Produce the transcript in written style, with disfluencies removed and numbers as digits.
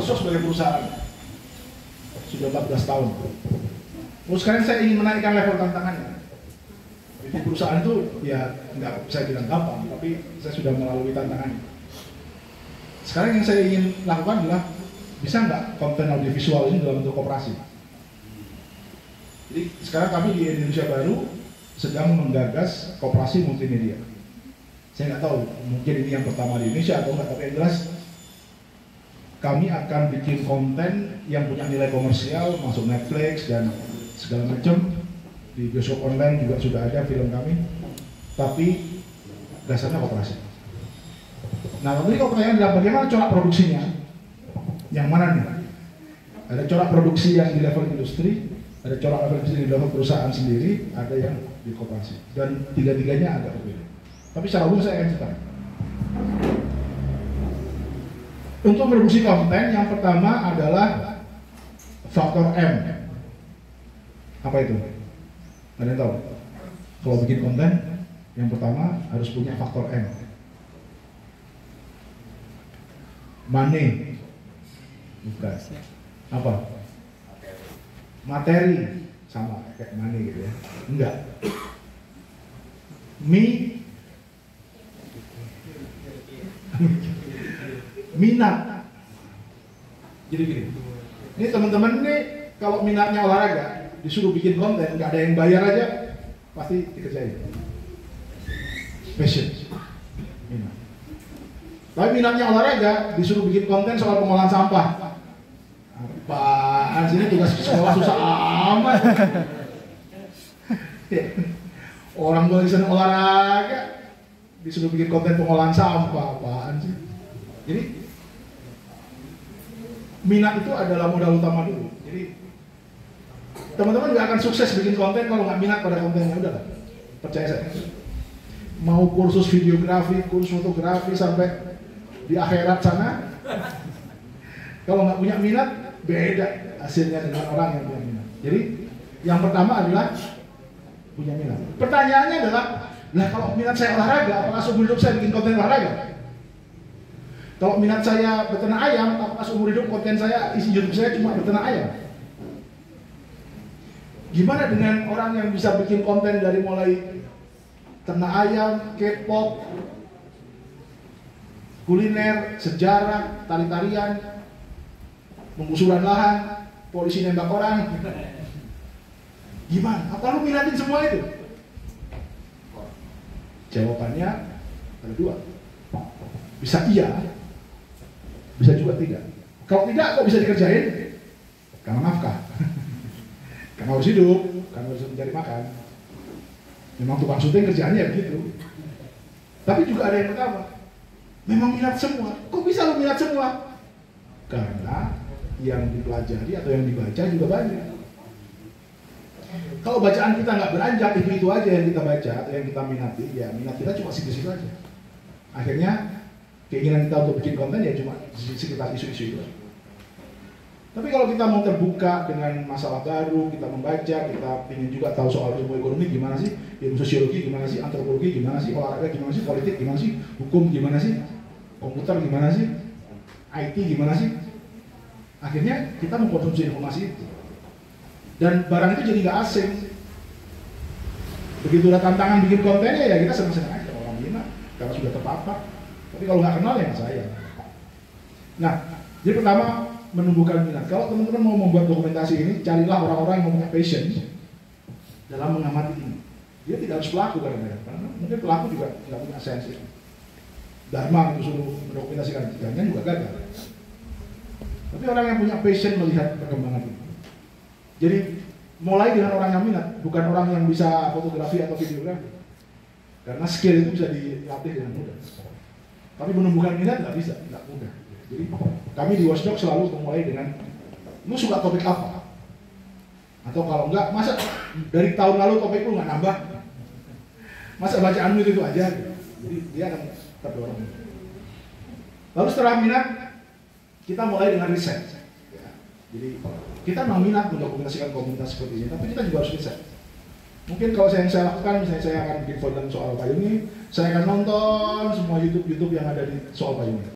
Washdog sebagai perusahaan sudah 14 tahun. Terus sekarang saya ingin menaikkan level tantangannya. Di perusahaan itu ya nggak bisa bilang gampang, tapi saya sudah melalui tantangannya. Sekarang yang saya ingin lakukan adalah bisa nggak konten audiovisual ini dalam bentuk koperasi. Jadi sekarang kami di Indonesia Baru sedang menggagas koperasi multimedia. Saya nggak tahu, mungkin ini yang pertama di Indonesia atau enggak, tapi yang jelas kami akan bikin konten yang punya nilai komersial, masuk Netflix dan segala macam. Di bioskop online juga sudah ada film kami, tapi dasarnya koperasi. Nah, nanti kalau pertanyaan adalah bagaimana corak produksinya? Yang mana nih? Ada corak produksi yang di level industri, ada corak produksi di level perusahaan sendiri, ada yang di koperasi. Dan tiga-tiganya agak berbeda. Tapi secara umum saya akan cerita. Untuk produksi konten, yang pertama adalah faktor M. Apa itu? Ada yang tahu? Kalau bikin konten, yang pertama harus punya faktor M. Money. Bukan. Apa? Materi. Sama kayak money gitu ya. Enggak. Minat. Jadi gini. Ini teman-teman nih kalau minatnya olahraga, disuruh bikin konten, nggak ada yang bayar aja, pasti dikerjain. Passion. Minat. Tapi minatnya olahraga, disuruh bikin konten soal pengolahan sampah. Apaan sini tugas sekolah susah amat. Orang tulisan olahraga, disuruh bikin konten pengolahan sampah, apaan sih? Jadi minat itu adalah modal utama dulu. Jadi teman-teman nggak akan sukses bikin konten kalau nggak minat pada kontennya, udah lah. Percaya saya. Mau kursus videografi, kursus fotografi sampai di akhirat sana, kalau nggak punya minat, beda hasilnya dengan orang yang punya minat. Jadi yang pertama adalah punya minat. Pertanyaannya adalah, nah kalau minat saya olahraga, apakah seumur hidup saya bikin konten olahraga? Kalau minat saya beternak ayam, apakah seumur hidup konten saya, isi YouTube saya cuma beternak ayam? Gimana dengan orang yang bisa bikin konten dari mulai ternak ayam, K-pop, kuliner, sejarah, tari-tarian, penggusuran lahan, polisi nembak orang? Gimana? Apa lu minatin semua itu? Jawabannya ada dua. Bisa iya, bisa juga tidak. Kalau tidak, kok bisa dikerjain? Karena nafkah. Karena harus hidup, karena harus mencari makan. Memang tukang syuting kerjaannya begitu. Tapi juga ada yang pertama, memang minat semua. Kok bisa lo minat semua? Karena yang dipelajari atau yang dibaca juga banyak. Kalau bacaan kita nggak beranjak, itu aja yang kita baca atau yang kita minati, ya minat kita cuma situ-situ aja. Akhirnya keinginan kita untuk bikin konten ya cuma sekitar isu-isu itu. Tapi kalau kita mau terbuka dengan masalah baru, kita membaca, kita ingin juga tahu soal ilmu ekonomi gimana sih, ilmu sosiologi gimana sih, antropologi gimana sih, olahraga gimana sih, politik gimana sih, hukum gimana sih, komputer gimana sih, IT gimana sih, akhirnya kita mengkonsumsi informasi itu. Dan barang itu jadi nggak asing. Begitu ada tantangan bikin kontennya ya kita senang-senang aja, orang minat karena sudah terpapar. Tapi kalau nggak kenal ya saya. Nah, jadi pertama menumbuhkan minat. Kalau teman-teman mau membuat dokumentasi ini, carilah orang-orang yang punya passion dalam mengamati ini. Dia tidak harus pelaku karena mungkin pelaku juga tidak punya sensi. Dharma itu suruh mendokumentasikan jangan juga gagal. Tapi orang yang punya passion melihat perkembangan ini. Jadi mulai dengan orang yang minat, bukan orang yang bisa fotografi atau videografi. Karena skill itu bisa dilatih dengan mudah. Tapi menumbuhkan minat nggak bisa, nggak mudah. Jadi kami di Washdog selalu memulai dengan, lu suka topik apa? Atau kalau enggak, masa dari tahun lalu topik lu nggak nambah? Masa bacaanmu itu aja? Jadi dia akan terdorong. Lalu setelah minat, kita mulai dengan riset. Ya, jadi kita memang minat mendokumentasikan komunitas seperti ini, tapi kita juga harus riset. Mungkin kalau yang saya lakukan, misalnya saya akan bikin film soal payung ini, saya akan nonton semua YouTube yang ada di soal payung ini.